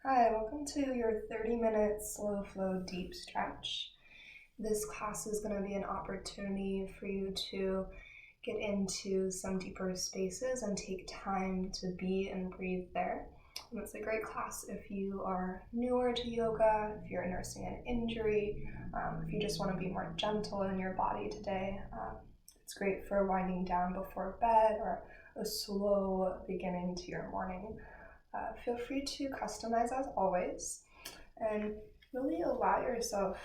Hi, welcome to your 30-minute slow flow deep stretch. This class is going to be an opportunity for you to get into some deeper spaces and take time to be and breathe there. And it's a great class if you are newer to yoga, if you're nursing an injury, if you just want to be more gentle in your body today. It's great for winding down before bed or a slow beginning to your morning. Feel free to customize as always and really allow yourself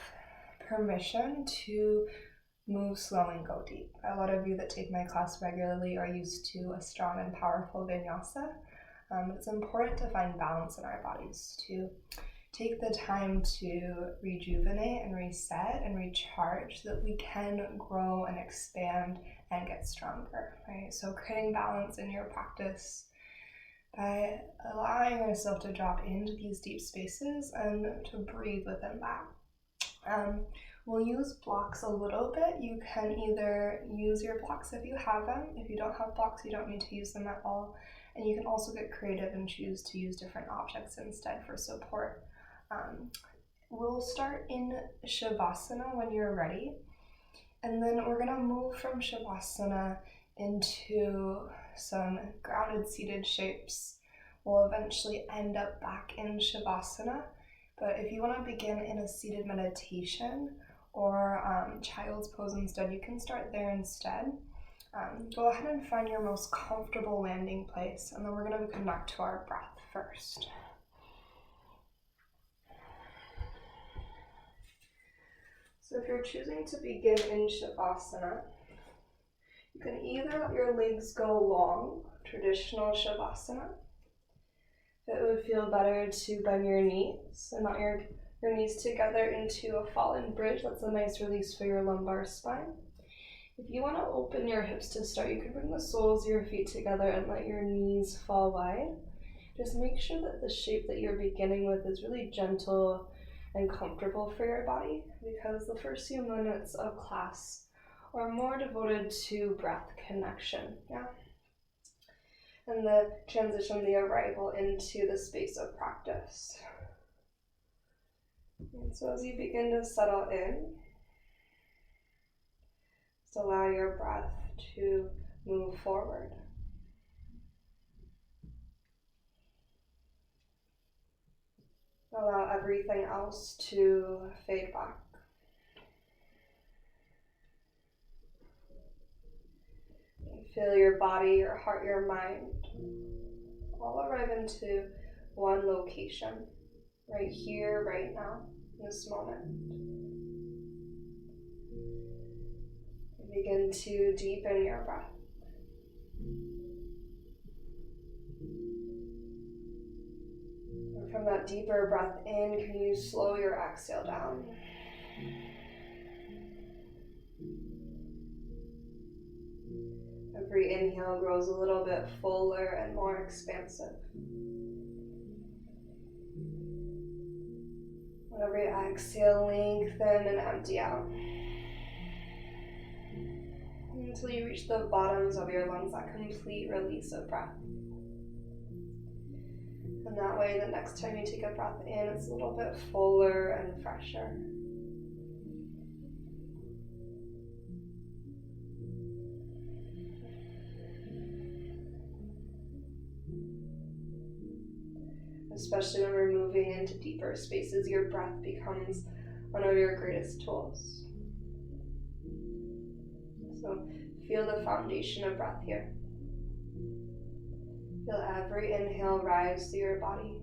permission to move slow and go deep. A lot of you that take my class regularly are used to a strong and powerful vinyasa. It's important to find balance in our bodies, to take the time to rejuvenate and reset and recharge so that we can grow and expand and get stronger, right? So creating balance in your practice by allowing yourself to drop into these deep spaces and to breathe within that. We'll use blocks a little bit. You can either use your blocks if you have them. If you don't have blocks, you don't need to use them at all. And you can also get creative and choose to use different objects instead for support. We'll start in Shavasana when you're ready. And then we're going to move from Shavasana into some grounded seated shapes. We'll eventually end up back in Shavasana, but if you want to begin in a seated meditation or child's pose instead, you can start there instead. Go ahead and find your most comfortable landing place, and then we're going to connect to our breath first. So if you're choosing to begin in Shavasana, you can either let your legs go long, traditional Shavasana. It would feel better to bend your knees and not your knees together into a fallen bridge. That's a nice release for your lumbar spine. If you want to open your hips to start, you can bring the soles of your feet together and let your knees fall wide. Just make sure that the shape that you're beginning with is really gentle and comfortable for your body, because the first few minutes of class are more devoted to breath connection, and the transition, the arrival into the space of practice. And so as you begin to settle in, just allow your breath to move forward. Allow everything else to fade back. Feel your body, your heart, your mind all arrive into one location, right here, right now, in this moment. Begin to deepen your breath. And from that deeper breath in, can you slow your exhale down? Every inhale grows a little bit fuller and more expansive. Every exhale, lengthen and empty out until you reach the bottoms of your lungs, that complete release of breath. And that way, the next time you take a breath in, it's a little bit fuller and fresher. Especially when we're moving into deeper spaces, your breath becomes one of your greatest tools. So feel the foundation of breath here. Feel every inhale rise through your body.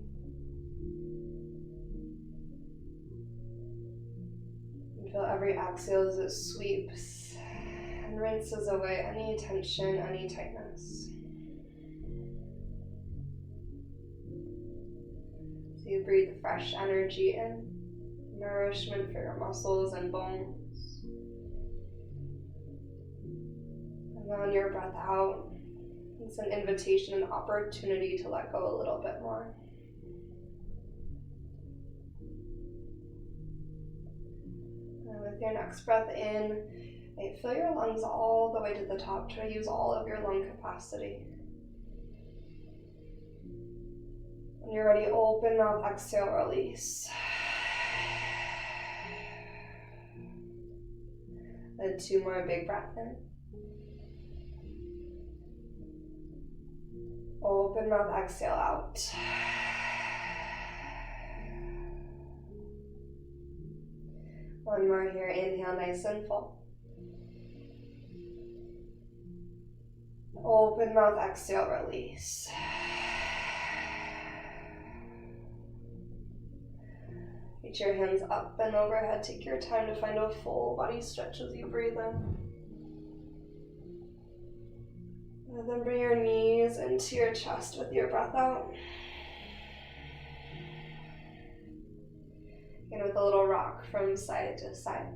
And feel every exhale as it sweeps and rinses away any tension, any tightness. So you breathe fresh energy in, nourishment for your muscles and bones. And on your breath out, it's an invitation, an opportunity to let go a little bit more. And with your next breath in, fill your lungs all the way to the top. Try to use all of your lung capacity. When you're ready, open mouth, exhale, release. And 2 more, big breath in. Open mouth, exhale out. One more here, inhale nice and full. Open mouth, exhale, release. Reach your hands up and overhead. Take your time to find a full body stretch as you breathe in. And then bring your knees into your chest with your breath out. And with a little rock from side to side.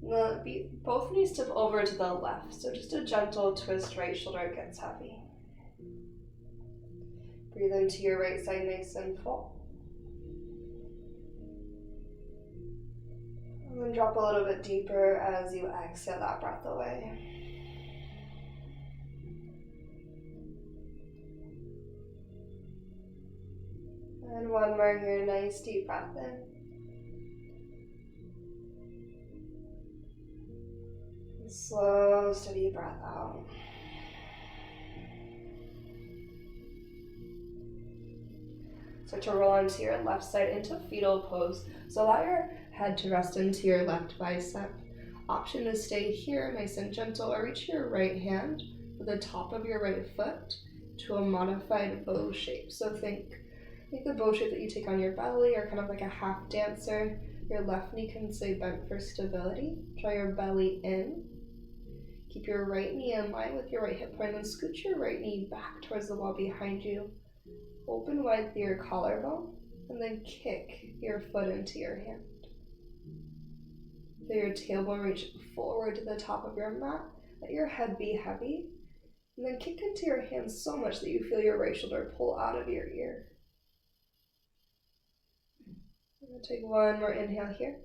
Both knees tip over to the left, so just a gentle twist, right shoulder gets heavy. Breathe into your right side nice and full. And then drop a little bit deeper as you exhale that breath away. And one more here, nice deep breath in. And slow, steady breath out. Start to roll onto your left side into fetal pose. So allow your head to rest into your left bicep. Option to stay here, nice and gentle, or reach your right hand with the top of your right foot to a modified bow shape. So think the bow shape that you take on your belly, or kind of like a half dancer. Your left knee can stay bent for stability. Draw your belly in. Keep your right knee in line with your right hip point, and scoot your right knee back towards the wall behind you. Open wide through your collarbone, and then kick your foot into your hand. Feel your tailbone reach forward to the top of your mat. Let your head be heavy, and then kick into your hands so much that you feel your right shoulder pull out of your ear. We'll take one more inhale here.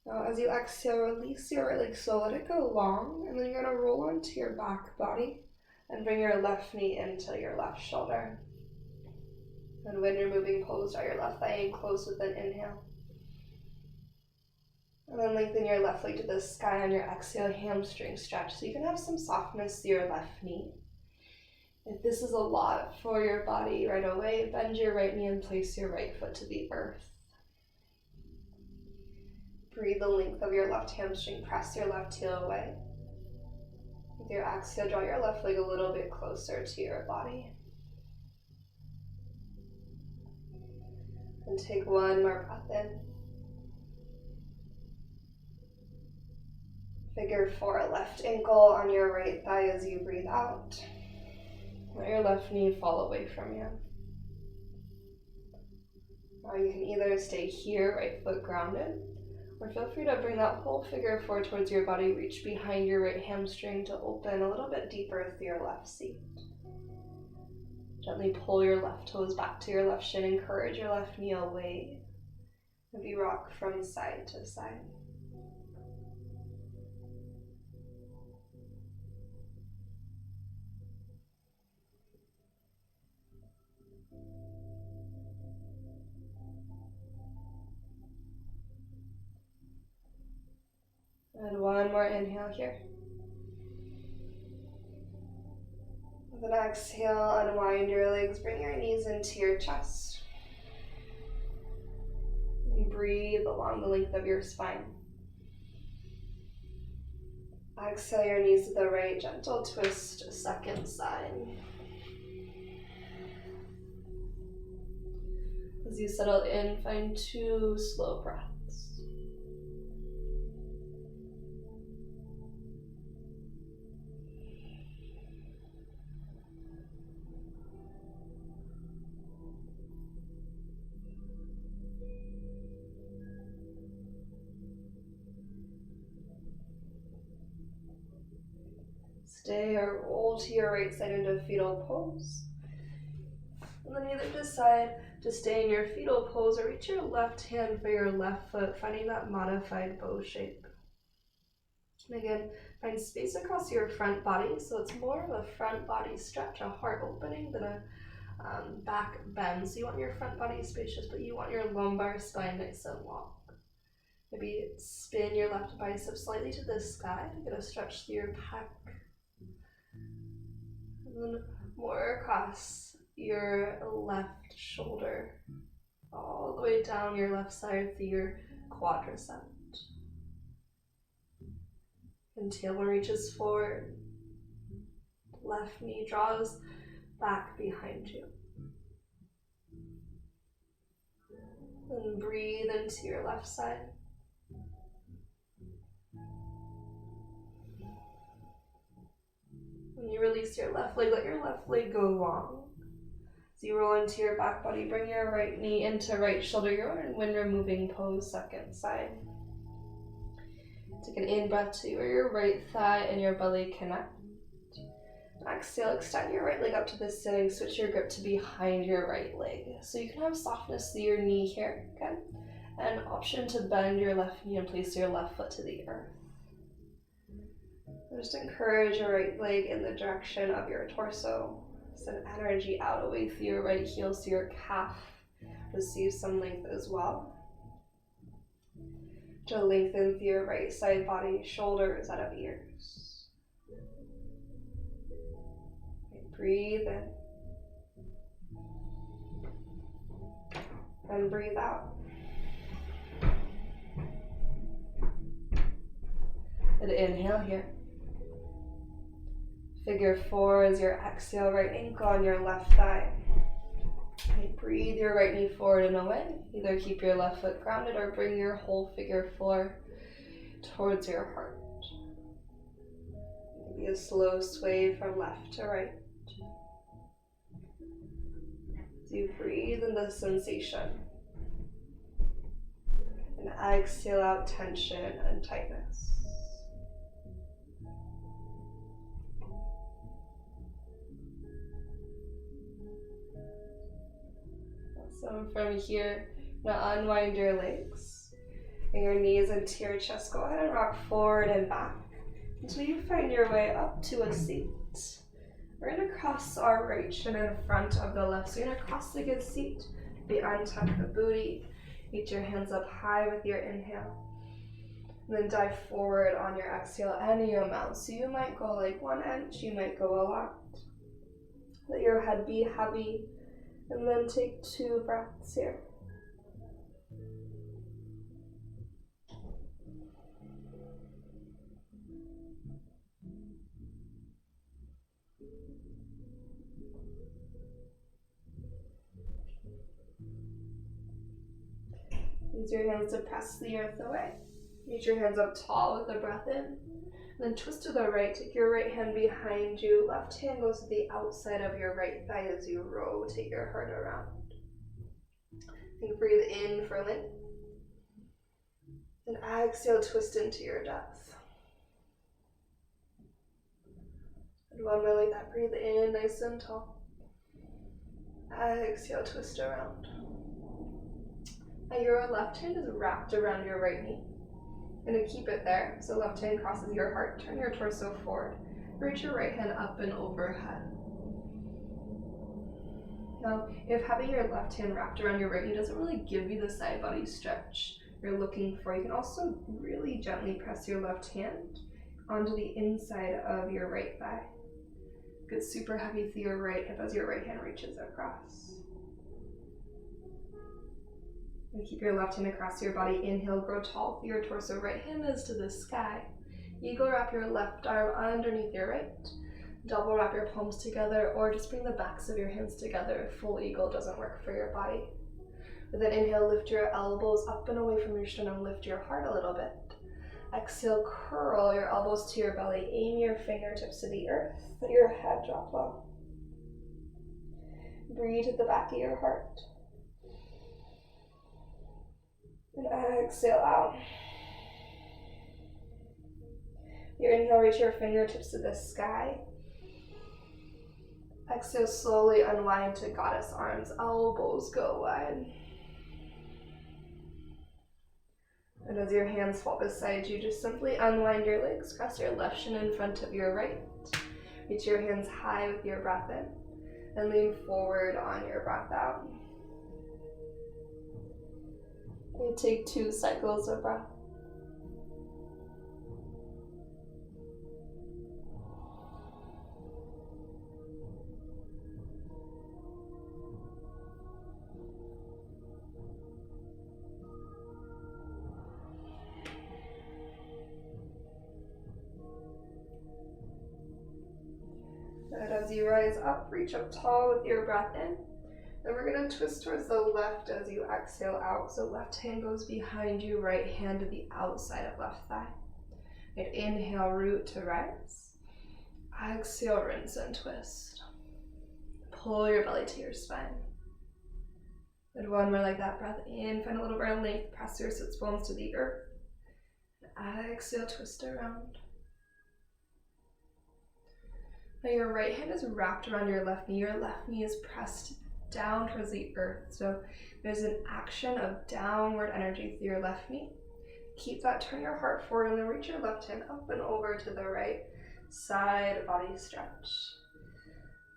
Now as you exhale, release your right leg, so let it go long, and then you're going to roll onto your back body and bring your left knee into your left shoulder. And when you're moving, pose, draw your left thigh in close with an inhale. And then lengthen your left leg to the sky on your exhale, hamstring stretch, so you can have some softness to your left knee. If this is a lot for your body right away, bend your right knee and place your right foot to the earth. Breathe the length of your left hamstring, press your left heel away. With your exhale, draw your left leg a little bit closer to your body. And take one more breath in. Figure 4, left ankle on your right thigh as you breathe out. Let your left knee fall away from you. Now you can either stay here, right foot grounded, or feel free to bring that whole figure 4 towards your body. Reach behind your right hamstring to open a little bit deeper through your left seat. Gently pull your left toes back to your left shin. Encourage your left knee away. Maybe rock from side to side. And one more inhale here. With an exhale, unwind your legs, bring your knees into your chest. And breathe along the length of your spine. Exhale your knees to the right, gentle twist, second side. As you settle in, find 2 slow breaths. Stay or roll to your right side into fetal pose. And then either decide to stay in your fetal pose or reach your left hand for your left foot, finding that modified bow shape. And again, Find space across your front body, so it's more of a front body stretch, a heart opening than a back bend. So you want your front body spacious, but you want your lumbar spine nice and long. Maybe spin your left bicep slightly to the sky to get a stretch through your pec. And then more across your left shoulder, all the way down your left side through your quadricep. And tailbone reaches forward. Left knee draws back behind you. And breathe into your left side. When you release your left leg, let your left leg go long. As you roll into your back body, bring your right knee into right shoulder. You're in wind removing pose, second side. Take an in-breath to where your right thigh and your belly connect. Exhale, extend your right leg up to the sitting. Switch your grip to behind your right leg. So you can have softness through your knee here, okay? And option to bend your left knee and place your left foot to the earth. Just encourage your right leg in the direction of your torso. Send energy out away through your right heel so your calf receives some length as well. To lengthen through your right side body, shoulders out of ears. Breathe in. And breathe out. And inhale here. Figure 4 as your exhale, right ankle on your left thigh. Okay, breathe your right knee forward and away. Either keep your left foot grounded or bring your whole figure 4 towards your heart. Maybe a slow sway from left to right. As you breathe in the sensation. And exhale out tension and tightness. So from here, now unwind your legs and your knees into your chest. Go ahead and rock forward and back until you find your way up to a seat. We're going to cross our right shin in front of the left. So you're going to cross the good seat, be untuck the booty, reach your hands up high with your inhale. And then dive forward on your exhale any amount. So you might go like 1 inch, you might go a lot. Let your head be heavy. And then take 2 breaths here. Use your hands to press the earth away. Reach your hands up tall with the breath in. Then twist to the right, take your right hand behind you, left hand goes to the outside of your right thigh as you rotate your heart around. And breathe in for length. And exhale, twist into your depth. And one more like that, breathe in nice and tall. Exhale, twist around. Now your left hand is wrapped around your right knee. And to keep it there, so left hand crosses your heart, turn your torso forward, reach your right hand up and overhead. Now, if having your left hand wrapped around your right knee doesn't really give you the side body stretch you're looking for, you can also really gently press your left hand onto the inside of your right thigh. Get super heavy through your right hip as your right hand reaches across. And keep your left hand across your body. Inhale, grow tall through your torso. Right hand is to the sky. Eagle, wrap your left arm underneath your right. Double wrap your palms together, or just bring the backs of your hands together if full eagle doesn't work for your body. With an inhale, lift your elbows up and away from your sternum. Lift your heart a little bit. Exhale, curl your elbows to your belly. Aim your fingertips to the earth. Let your head drop low. Breathe at the back of your heart. And exhale out. Your inhale, reach your fingertips to the sky. Exhale, slowly unwind to goddess arms. Elbows go wide. And as your hands fall beside you, just simply unwind your legs, cross your left shin in front of your right. Reach your hands high with your breath in, and lean forward on your breath out. You take 2 cycles of breath. And as you rise up, reach up tall with your breath in. Then we're going to twist towards the left as you exhale out. So left hand goes behind you, right hand to the outside of left thigh. And inhale, root to rise. Exhale, rinse and twist. Pull your belly to your spine. And one more like that. Breath in, find a little bit of length, press your sits bones to the earth. And exhale, twist around. Now your right hand is wrapped around your left knee. Your left knee is pressed down towards the earth. So there's an action of downward energy through your left knee. Keep that, turn your heart forward, and then reach your left hand up and over to the right side body stretch.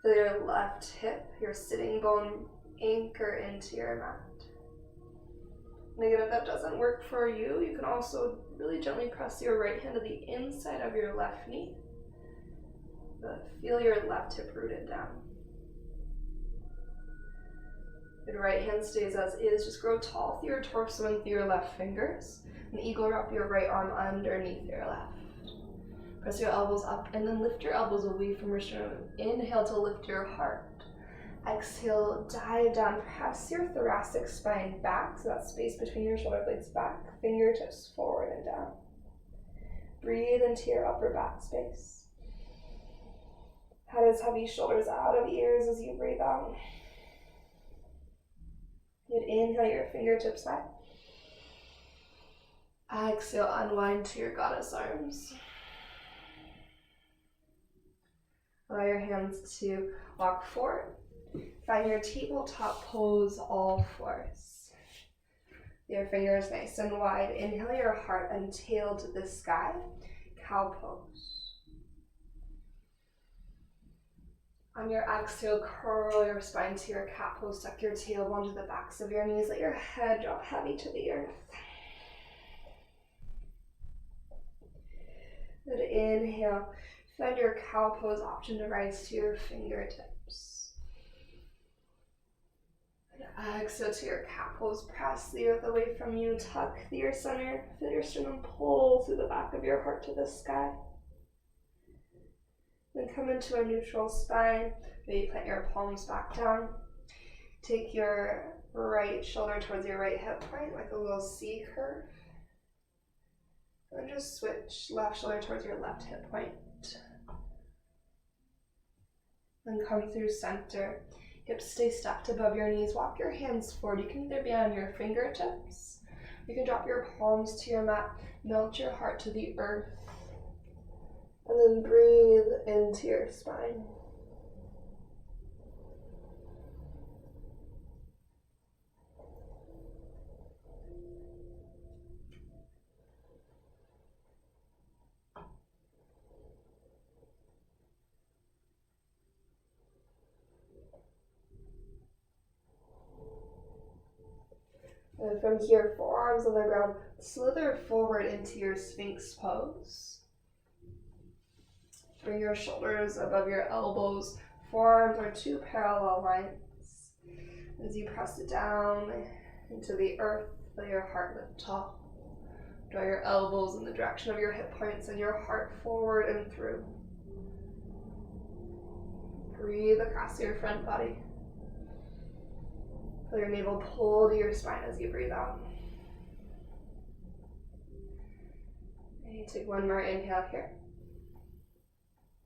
Feel your left hip, your sitting bone, anchor into your mat. And again, if that doesn't work for you, you can also really gently press your right hand to the inside of your left knee. But feel your left hip rooted down. Your right hand stays as is. Just grow tall through your torso and through your left fingers. And eagle wrap your right arm underneath your left. Press your elbows up and then lift your elbows away from your sternum. Inhale to lift your heart. Exhale, dive down. Press your thoracic spine back, so that space between your shoulder blades back. Fingertips forward and down. Breathe into your upper back space. Head is heavy, shoulders out of ears as you breathe out. You'd inhale your fingertips back. Exhale, unwind to your goddess arms. Allow your hands to walk forward. Find your tabletop pose, all fours. Your fingers nice and wide. Inhale your heart and tail to the sky. Cow pose. On your exhale, curl your spine to your cat pose. Tuck your tailbone to the backs of your knees. Let your head drop heavy to the earth. Then inhale. Find your cow pose option to rise to your fingertips. And exhale to your cat pose. Press the earth away from you. Tuck your center. Feel your sternum pull through the back of your heart to the sky. Then come into a neutral spine. Maybe plant your palms back down. Take your right shoulder towards your right hip point, like a little C curve. And just switch left shoulder towards your left hip point. Then come through center. Hips stay stacked above your knees. Walk your hands forward. You can either be on your fingertips. You can drop your palms to your mat. Melt your heart to the earth. And then breathe into your spine. And from here, forearms on the ground, slither forward into your Sphinx pose. Bring your shoulders above your elbows. Forearms are 2 parallel lines. As you press it down into the earth, let your heart lift tall. Draw your elbows in the direction of your hip points and your heart forward and through. Breathe across your front body. Feel your navel pull to your spine as you breathe out. And you take one more inhale here.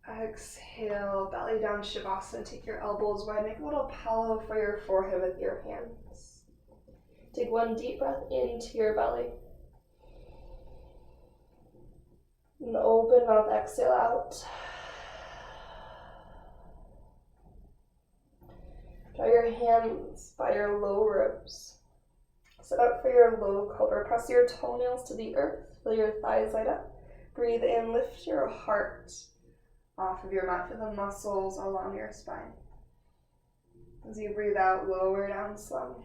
Exhale, belly down, Shavasana. Take your elbows wide. Make a little pillow for your forehead with your hands. Take one deep breath into your belly. And open mouth, exhale out. Draw your hands by your low ribs. Set up for your low cobra. Press your toenails to the earth. Feel your thighs light up. Breathe in. Lift your heart off of your mat. Feel the muscles along your spine. As you breathe out, lower down slow.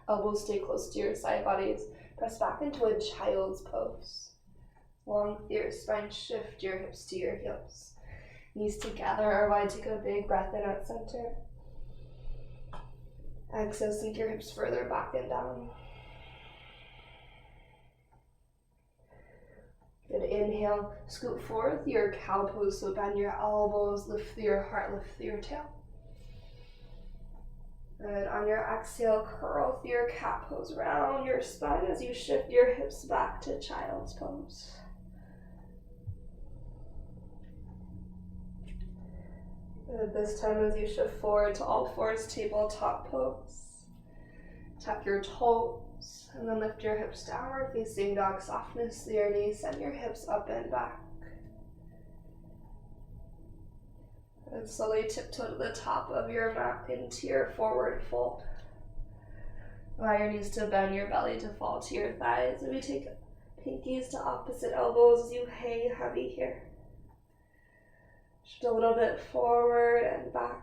Elbows stay close to your side bodies. Press back into a child's pose. Long through your spine. Shift your hips to your heels. Knees together or wide. Take a big breath in at center. Exhale, sink your hips further back and down. Good, inhale, scoot forward through your cow pose, so bend your elbows, lift through your heart, lift through your tail. Good, on your exhale, curl through your cat pose, round your spine as you shift your hips back to child's pose. Good, this time as you shift forward to all fours, tabletop pose. Tuck your toes, and then lift your hips downward, facing dog, softness through your knees, send your hips up and back. And slowly tiptoe to the top of your mat into your forward fold. Allow your knees to bend, your belly to fall to your thighs. And we take pinkies to opposite elbows as you hang heavy here. Shift a little bit forward and back.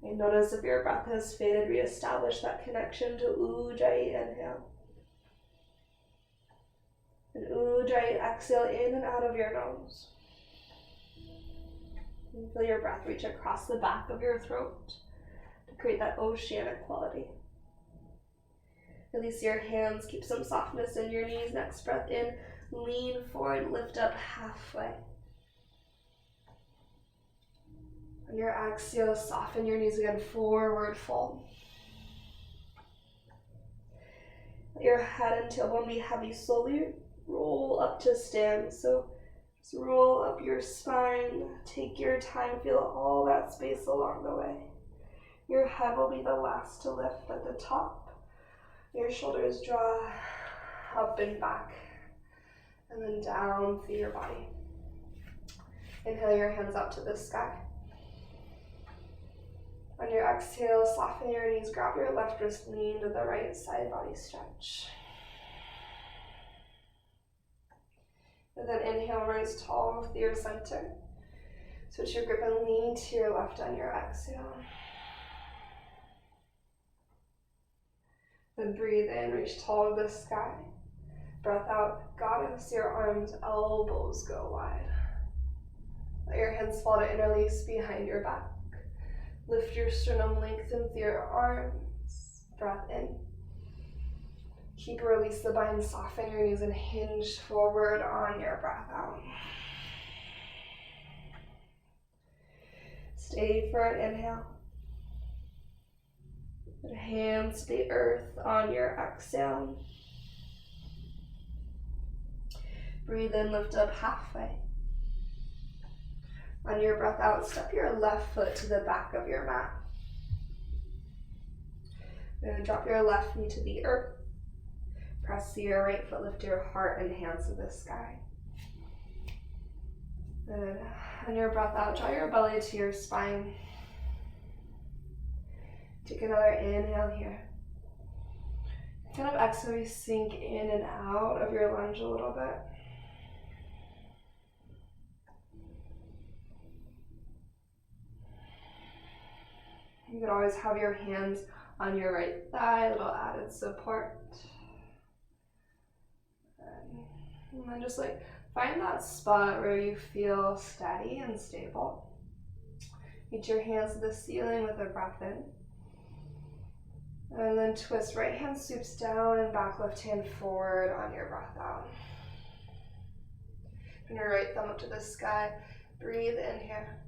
And notice if your breath has faded, reestablish that connection to Ujjayi. Inhale. And Ujjayi, exhale in and out of your nose. And feel your breath reach across the back of your throat to create that oceanic quality. Release your hands, keep some softness in your knees. Next breath in, lean forward, lift up halfway. On your exhale, soften your knees again, forward fold. Let your head and tailbone be heavy. Slowly roll up to stand. So just roll up your spine. Take your time. Feel all that space along the way. Your head will be the last to lift at the top. Your shoulders draw up and back. And then down through your body. Inhale your hands up to the sky. On your exhale, soften your knees, grab your left wrist, lean to the right side, body stretch. And then inhale, rise tall through your center. Switch your grip and lean to your left on your exhale. Then breathe in, reach tall to the sky. Breath out, goddess, your arms, elbows go wide. Let your hands fall to interlace behind your back. Lift your sternum, lengthen through your arms. Breath in. Keep release the bind, soften your knees and hinge forward on your breath out. Stay for an inhale. Put hands to the earth on your exhale. Breathe in, lift up halfway. On your breath out, step your left foot to the back of your mat. Then drop your left knee to the earth. Press to your right foot, lift your heart and hands to the sky. Then on your breath out, draw your belly to your spine. Take another inhale here. Kind of exhale, you sink in and out of your lunge a little bit. You could always have your hands on your right thigh, a little added support. And then just find that spot where you feel steady and stable. Reach your hands to the ceiling with a breath in. And then twist, right hand swoops down and back, left hand forward on your breath out. Turn your right thumb up to the sky, breathe in here.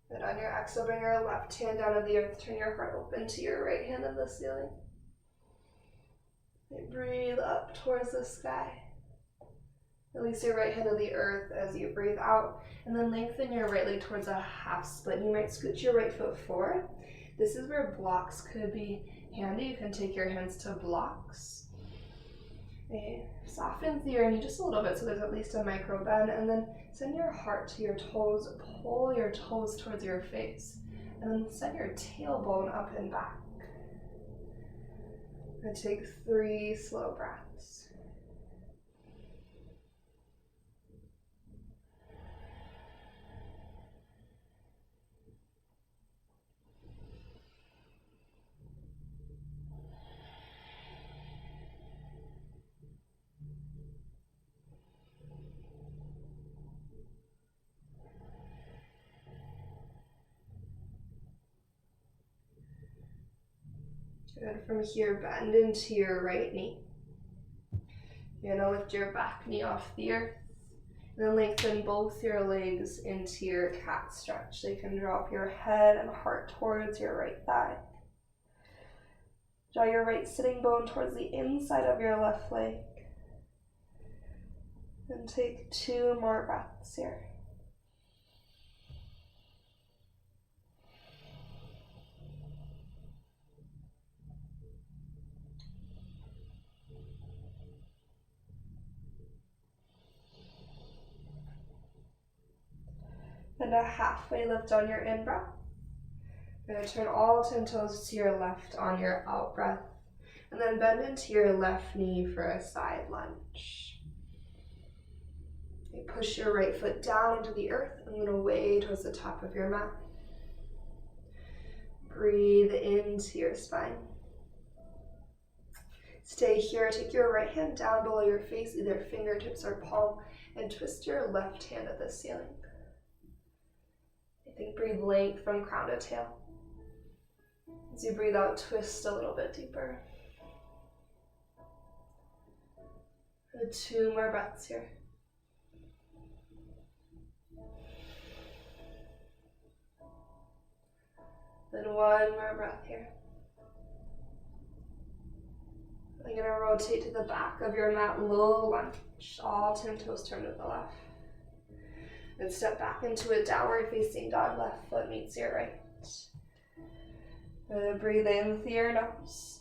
Then on your exhale, bring your left hand down to the earth. Turn your heart open to your right hand on the ceiling. And breathe up towards the sky. Release your right hand to the earth as you breathe out. And then lengthen your right leg towards a half split. You might scoot your right foot forward. This is where blocks could be handy. You can take your hands to blocks. Okay. Soften through your knee just a little bit so there's at least a micro bend, and then send your heart to your toes. Pull your toes towards your face. And then send your tailbone up and back. And take 3 slow breaths. Good. From here, bend into your right knee. You're going to lift your back knee off the earth. And then lengthen both your legs into your cat stretch. So you can drop your head and heart towards your right thigh. Draw your right sitting bone towards the inside of your left leg. And take 2 more breaths here. And a halfway lift on your in-breath. You're going to turn all 10 toes to your left on your out-breath. And then bend into your left knee for a side lunge. You push your right foot down into the earth and then away towards the top of your mat. Breathe into your spine. Stay here. Take your right hand down below your face, either fingertips or palm, and twist your left hand at the ceiling. I think breathe length from crown to tail. As you breathe out, twist a little bit deeper. And 2 more breaths here. Then 1 more breath here. I'm going to rotate to the back of your mat, low lunge. All 10 toes turn to the left. And step back into a downward facing dog. Left foot meets your right. Breathe in through your nose.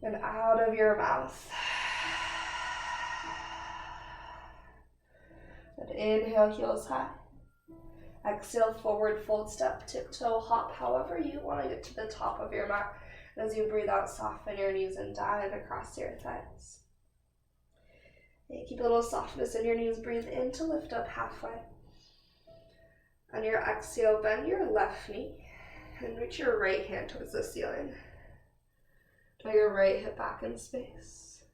And out of your mouth. And inhale, heels high. Exhale, forward fold, step, tiptoe, hop, however you want to get to the top of your mat. And as you breathe out, soften your knees and dive across your thighs. And keep a little softness in your knees. Breathe in to lift up halfway. On your exhale, bend your left knee and reach your right hand towards the ceiling. Draw your right hip back in space.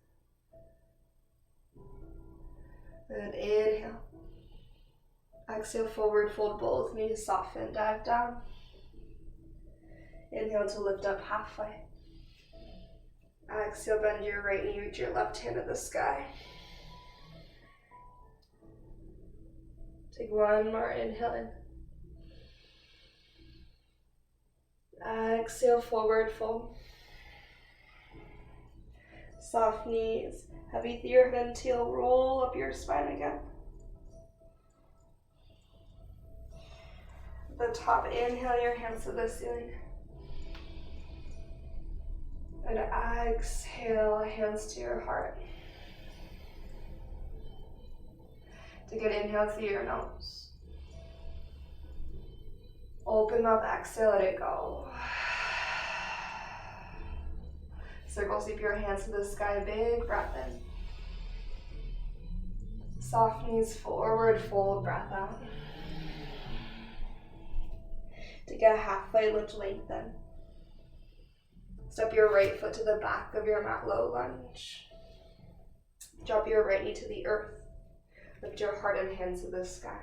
And inhale. Exhale, forward fold both knees, soften, dive down. Inhale to lift up halfway. Exhale, bend your right knee, reach your left hand to the sky. Take 1 more inhale in. Exhale, forward fold. Soft knees, heavy through your head and tail, roll up your spine again. At the top, inhale your hands to the ceiling. And exhale, hands to your heart. Take an inhale through your nose. Open mouth, exhale, let it go. Circle sweep your hands to the sky, big breath in. Soft knees forward, fold, breath out. Take a halfway lift, lengthen. Step your right foot to the back of your mat, low lunge. Drop your right knee to the earth. Lift your heart and hands to the sky.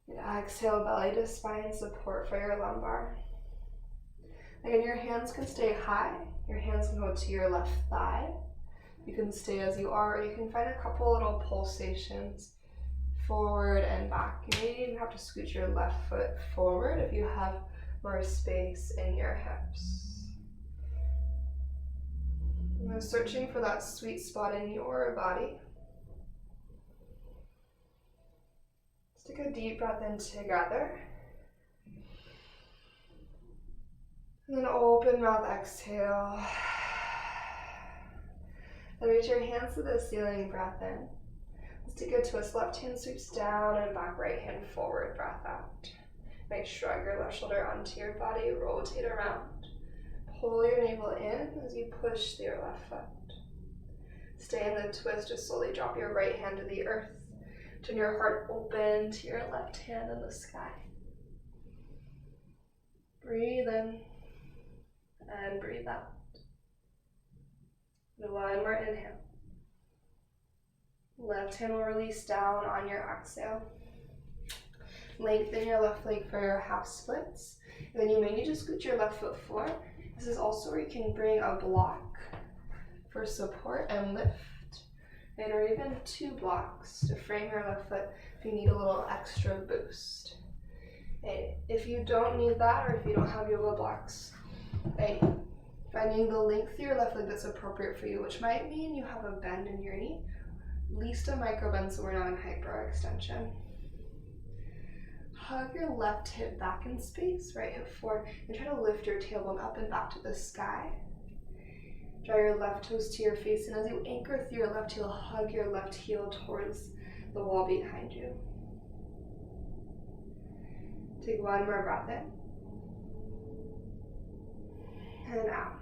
And exhale, belly to spine, support for your lumbar. Again, your hands can stay high. Your hands can go to your left thigh. You can stay as you are, or you can find a couple little pulsations forward and back. You may even have to scoot your left foot forward if you have more space in your hips. Now searching for that sweet spot in your body. Let's take a deep breath in together. And then open mouth, exhale. Then reach your hands to the ceiling, breath in. Let's take a twist. Left hand sweeps down and back, right hand forward, breath out. Shrug your left shoulder onto your body, rotate around. Pull your navel in as you push through your left foot. Stay in the twist, just slowly drop your right hand to the earth. Turn your heart open to your left hand in the sky. Breathe in and breathe out. And one more inhale. Left hand will release down on your exhale. Lengthen your left leg for your half splits. And then you may need to scoot your left foot forward. This is also where you can bring a block for support and lift. And or even 2 blocks to frame your left foot if you need a little extra boost. And if you don't need that, or if you don't have yoga blocks, finding the length of your left leg that's appropriate for you, which might mean you have a bend in your knee, at least a micro bend so we're not in hyperextension. Hug your left hip back in space, right hip forward, and try to lift your tailbone up and back to the sky. Draw your left toes to your face, and as you anchor through your left heel, hug your left heel towards the wall behind you. Take one more breath in. And out.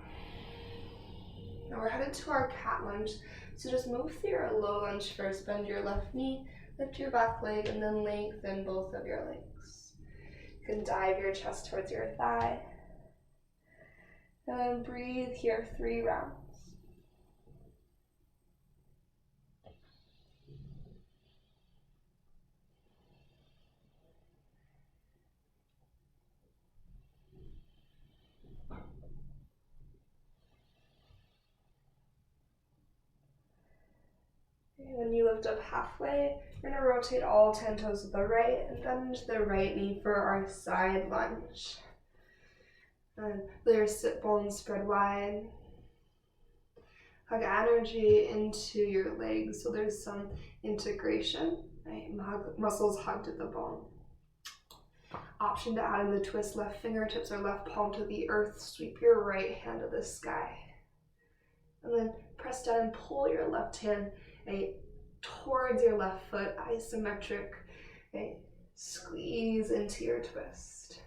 Now we're headed to our cat lunge, so just move through your low lunge first. Bend your left knee, lift your back leg, and then lengthen both of your legs. You can dive your chest towards your thigh. And then breathe here 3 rounds. When you lift up halfway, you're going to rotate all 10 toes to the right and bend the right knee for our side lunge. And let your sit bones spread wide. Hug energy into your legs so there's some integration. Right? Muscles hugged at the bone. Option to add in the twist, left fingertips or left palm to the earth. Sweep your right hand to the sky. And then press down and pull your left hand towards your left foot, isometric. Squeeze into your twist.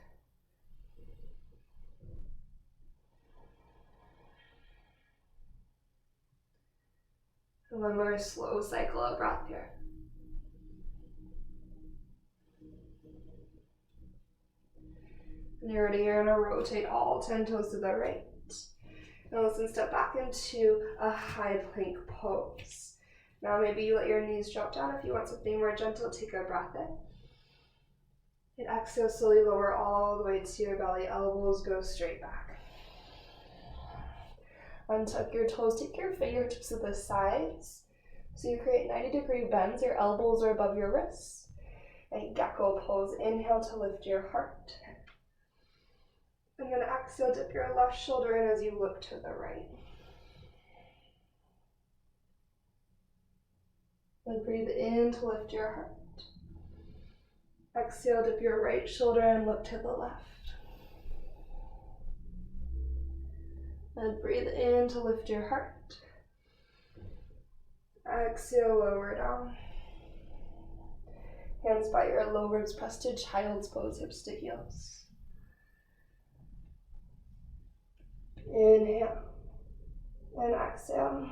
And one more slow cycle of breath here. And you're ready, you're gonna rotate all 10 toes to the right. Now listen, step back into a high plank pose. Now maybe you let your knees drop down. If you want something more gentle, take a breath in. And exhale, slowly lower all the way to your belly. Elbows go straight back. Untuck your toes, take your fingertips to the sides. So you create 90-degree bends, your elbows are above your wrists. And gecko pose, inhale to lift your heart. And then exhale, dip your left shoulder in as you look to the right. Then breathe in to lift your heart. Exhale, dip your right shoulder and look to the left. And breathe in to lift your heart. Exhale, lower down. Hands by your low ribs, press to child's pose, hips to heels. Inhale and exhale.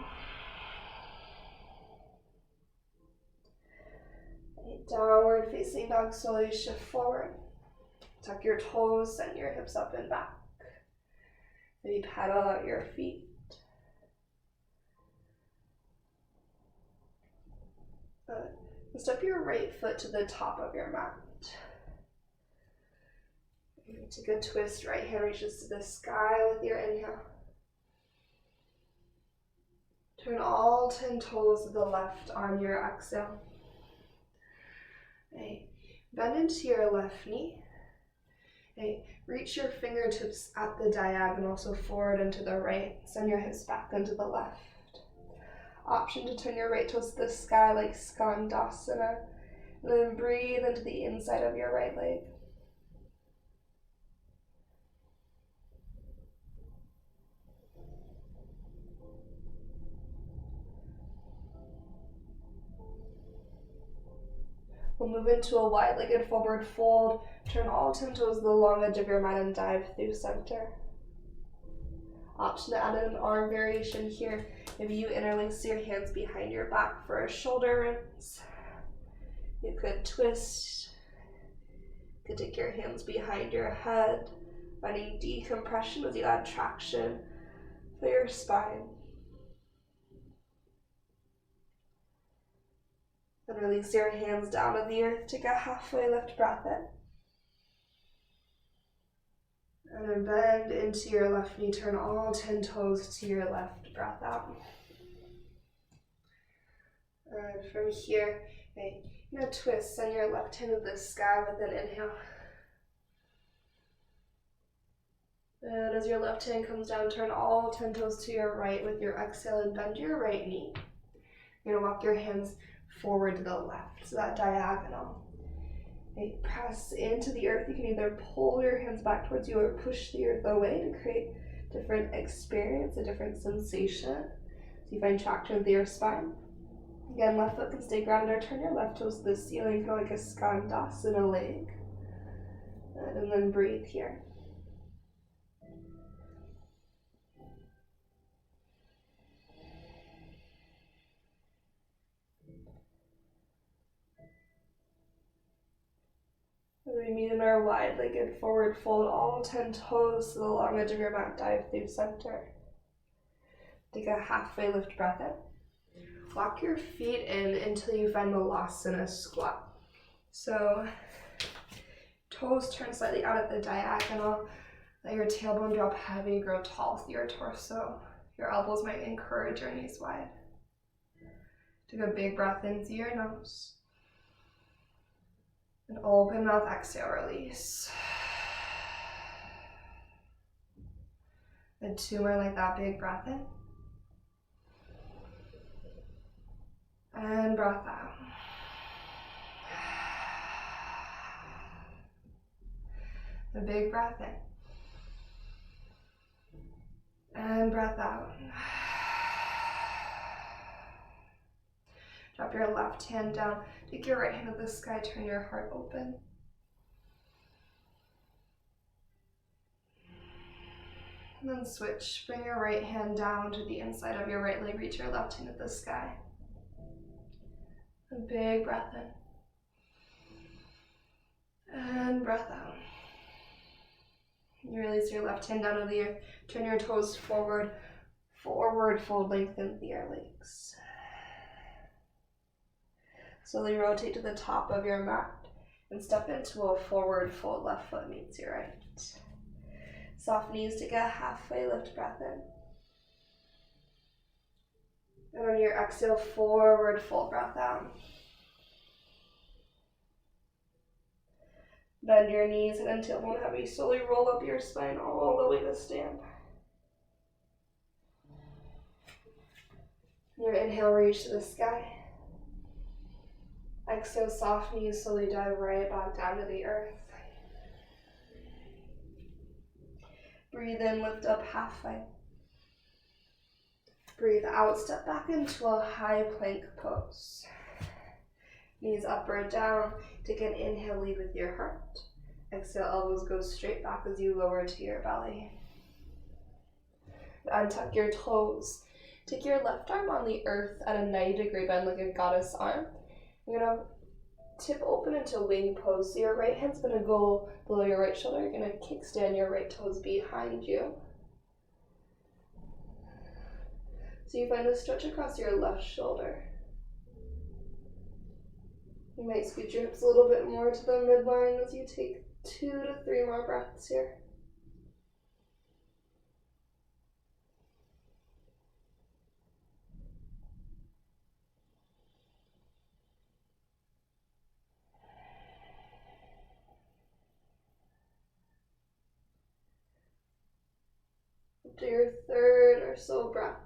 Downward facing dog, slowly shift forward. Tuck your toes, send your hips up and back. Maybe paddle out your feet. Step your right foot to the top of your mat. Take a twist, right hand reaches to the sky with your inhale. Turn all 10 toes to the left on your exhale. Bend into your left knee. Reach your fingertips at the diagonal, so forward and to the right. Send your hips back into the left. Option to turn your right toes to the sky like Skandasana. And then breathe into the inside of your right leg. We'll move into a wide-legged forward fold. Turn all 10 toes to the long edge of your mat and dive through center. Option to add in an arm variation here. Maybe you interlace your hands behind your back for a shoulder rinse. You could twist. You could take your hands behind your head, finding decompression as you add traction for your spine. And release your hands down to the earth. Take a halfway lift breath in. And then bend into your left knee. Turn all 10 toes to your left. Breath out. And from here, you're going to twist. Send your left hand to the sky with an inhale. And as your left hand comes down, turn all 10 toes to your right with your exhale and bend your right knee. You're going to walk your hands forward to the left, so that diagonal. Press into the earth. You can either pull your hands back towards you or push the earth away to create different experience, a different sensation. So you find traction with your spine. Again, left foot can stay grounded or turn your left toes to the ceiling, kind of like a skandasana leg. And then breathe here. As we meet in our wide-legged forward fold, all 10 toes to the long edge of your mat, dive through center. Take a halfway lift breath in. Walk your feet in until you find Malasana squat. So, toes turn slightly out at the diagonal. Let your tailbone drop heavy, grow tall through your torso. Your elbows might encourage your knees wide. Take a big breath in through your nose. And open mouth, exhale, release. And 2 more like that, big breath in. And breath out. A big breath in. And breath out. Drop your left hand down. Take your right hand to the sky. Turn your heart open. And then switch. Bring your right hand down to the inside of your right leg. Reach your left hand to the sky. A big breath in. And breath out. You release your left hand down to the earth. Turn your toes forward. Forward fold, lengthen through your legs. Slowly rotate to the top of your mat and step into a forward fold. Left foot meets your right. Soft knees, take a halfway lift breath in. And on your exhale, forward fold, breath out. Bend your knees and then tailbone heavy. Slowly roll up your spine all the way to stand. Your inhale, reach to the sky. Exhale, soft knees, slowly dive right back down to the earth. Breathe in, lift up halfway. Breathe out, step back into a high plank pose. Knees up or down. Take an inhale, lead with your heart. Exhale, elbows go straight back as you lower to your belly. Untuck your toes. Take your left arm on the earth at a 90-degree bend like a goddess arm. You're going to tip open into wing pose. So your right hand's going to go below your right shoulder. You're going to kickstand your right toes behind you. So you find a stretch across your left shoulder. You might scoot your hips a little bit more to the midline as you take 2 to 3 more breaths here. To your third or so breath,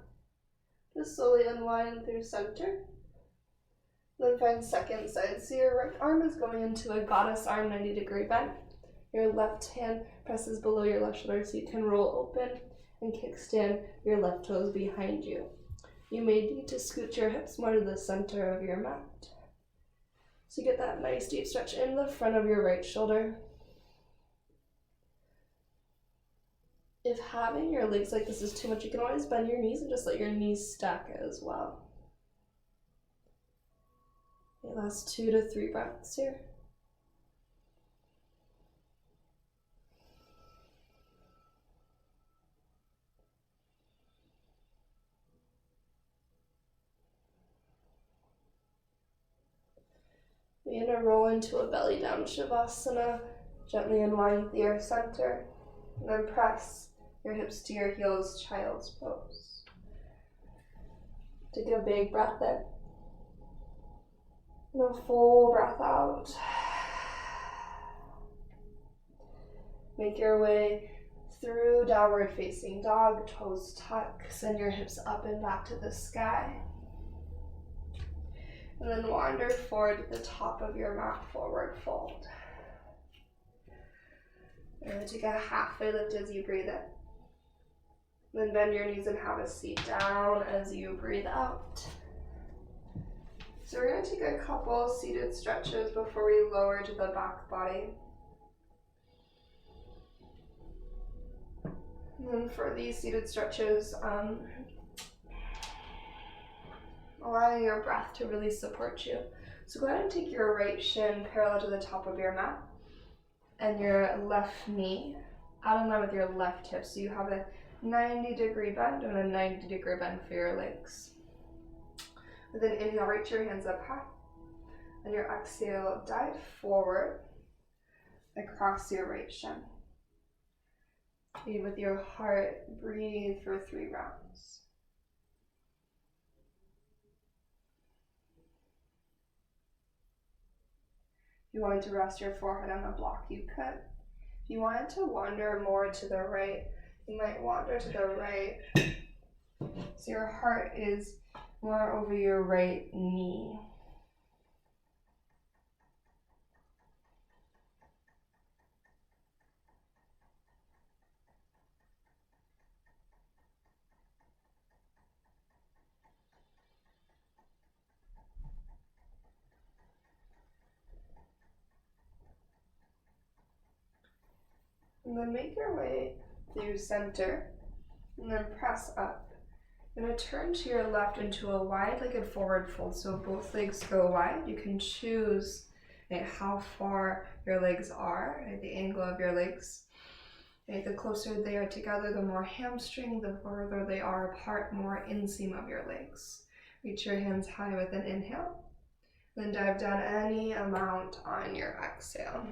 just slowly unwind through center. Then find second side. So your right arm is going into a goddess arm 90-degree bend. Your left hand presses below your left shoulder so you can roll open and kickstand your left toes behind you. You may need to scoot your hips more to the center of your mat. So get that nice deep stretch in the front of your right shoulder. If having your legs like this is too much, you can always bend your knees and just let your knees stack as well. Okay, last 2 to 3 breaths here. We're going to roll into a belly down Shavasana. Gently unwind the earth center. And then press your hips to your heels, child's pose. Take a big breath in. And a full breath out. Make your way through downward facing dog, toes tuck. Send your hips up and back to the sky. And then wander forward to the top of your mat, forward fold. And take a halfway lift as you breathe in. Then bend your knees and have a seat down as you breathe out. So we're going to take a couple seated stretches before we lower to the back body. And then for these seated stretches, allowing your breath to really support you. So go ahead and take your right shin parallel to the top of your mat and your left knee out in line with your left hip. So you have a 90-degree bend and a 90-degree bend for your legs. With an inhale, reach your hands up high. And your exhale, dive forward across your right shin. With your heart, breathe for 3 rounds. If you wanted to rest your forehead on the block, you could. If you wanted to wander more to the right, you might wander to the right. So your heart is more over your right knee. And then make your way through center, and then press up. You're going to turn to your left into a wide-legged forward fold, so both legs go wide. You can choose how far your legs are, the angle of your legs. The closer they are together, the more hamstring, the further they are apart, more inseam of your legs. Reach your hands high with an inhale, then dive down any amount on your exhale.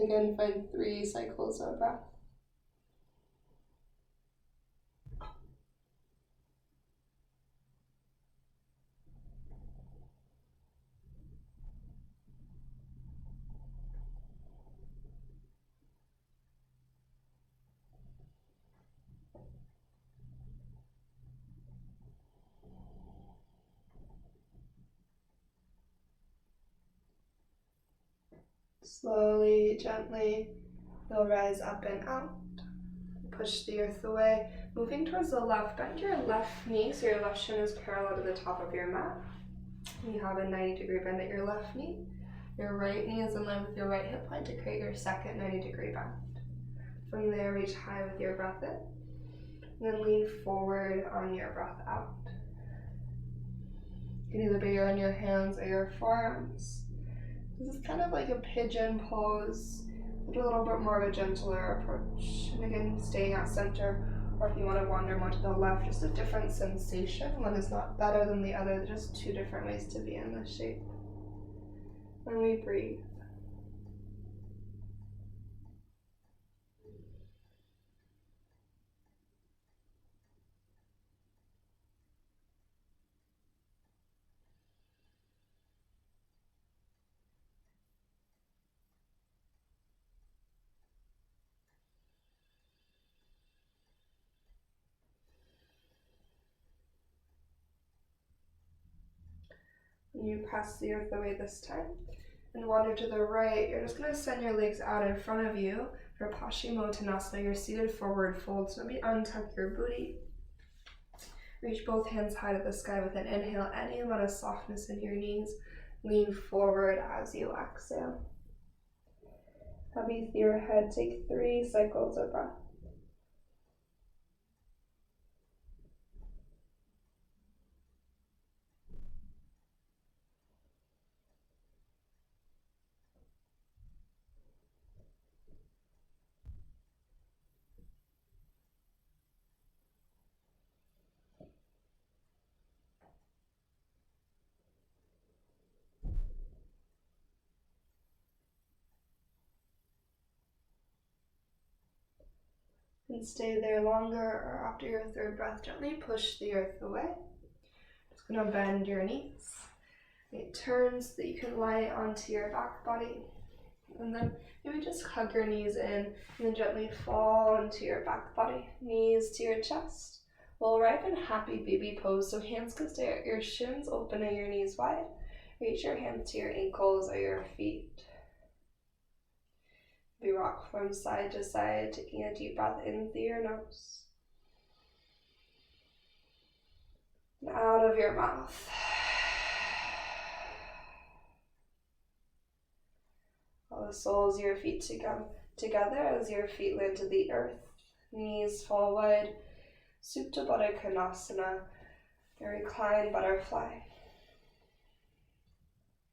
Again, find 3 cycles of breath. Slowly, gently, you'll rise up and out. Push the earth away. Moving towards the left, bend your left knee so your left shin is parallel to the top of your mat. You have a 90-degree bend at your left knee. Your right knee is in line with your right hip point to create your second 90-degree bend. From there, reach high with your breath in. And then lean forward on your breath out. You can either be on your hands or your forearms. This is kind of like a pigeon pose, but a little bit more of a gentler approach. And again, staying at center, or if you want to wander more to the left, just a different sensation. One is not better than the other, just 2 different ways to be in this shape. When we breathe. When you press the earth away this time and wander to the right, you're just going to send your legs out in front of you for Paschimottanasana, your seated forward fold. So maybe untuck your booty Reach both hands high to the sky with an inhale, any amount of softness in your knees. Lean forward as you exhale. Heavy through your head, take 3 cycles of breath. And stay there longer, or after your 3rd breath, gently push the earth away. Just gonna bend your knees. It turns so that you can lie onto your back body. And then maybe just hug your knees in and then gently fall into your back body. Knees to your chest. We'll arrive in happy baby pose, so hands can stay at your shins, open at your knees wide. Reach your hands to your ankles or your feet. We rock from side to side, taking a deep breath in through your nose and out of your mouth. All the soles of your feet together as your feet land to the earth. Knees fall wide. Supta Baddha Konasana, the reclined butterfly.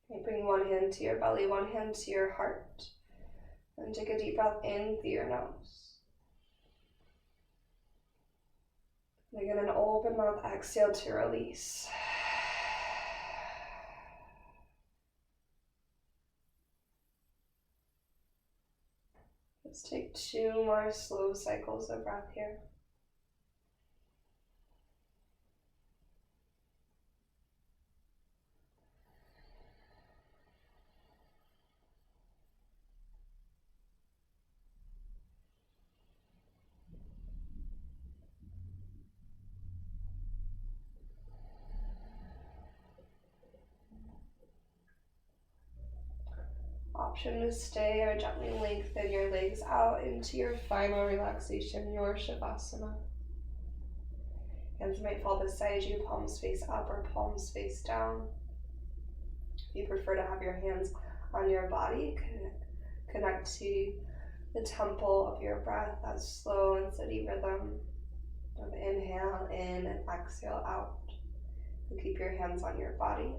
You bring one hand to your belly, one hand to your heart. And take a deep breath in through your nose. And again, an open mouth exhale to release. Let's take 2 more slow cycles of breath here. Option to stay or gently lengthen your legs out into your final relaxation, your Shavasana. Hands might fall beside you, palms face up or palms face down. If you prefer to have your hands on your body, connect to the tempo of your breath, that slow and steady rhythm of inhale in and exhale out. And keep your hands on your body.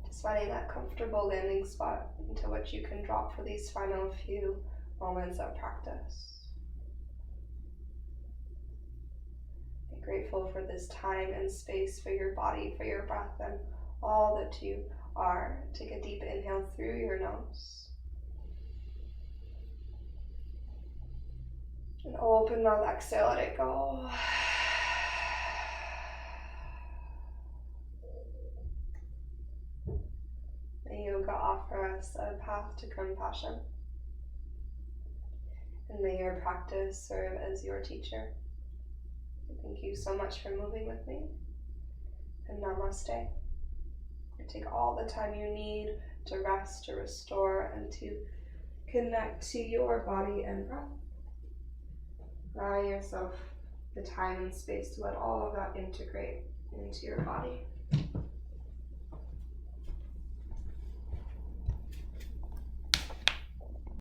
Just finding that comfortable landing spot into which you can drop for these final few moments of practice. Be grateful for this time and space, for your body, for your breath, and all that you are. Take a deep inhale through your nose. And open mouth, exhale, let it go. May yoga offer us a path to compassion. And may your practice serve as your teacher. Thank you so much for moving with me. And namaste. Take all the time you need to rest, to restore, and to connect to your body and breath. Allow yourself the time and space to let all of that integrate into your body.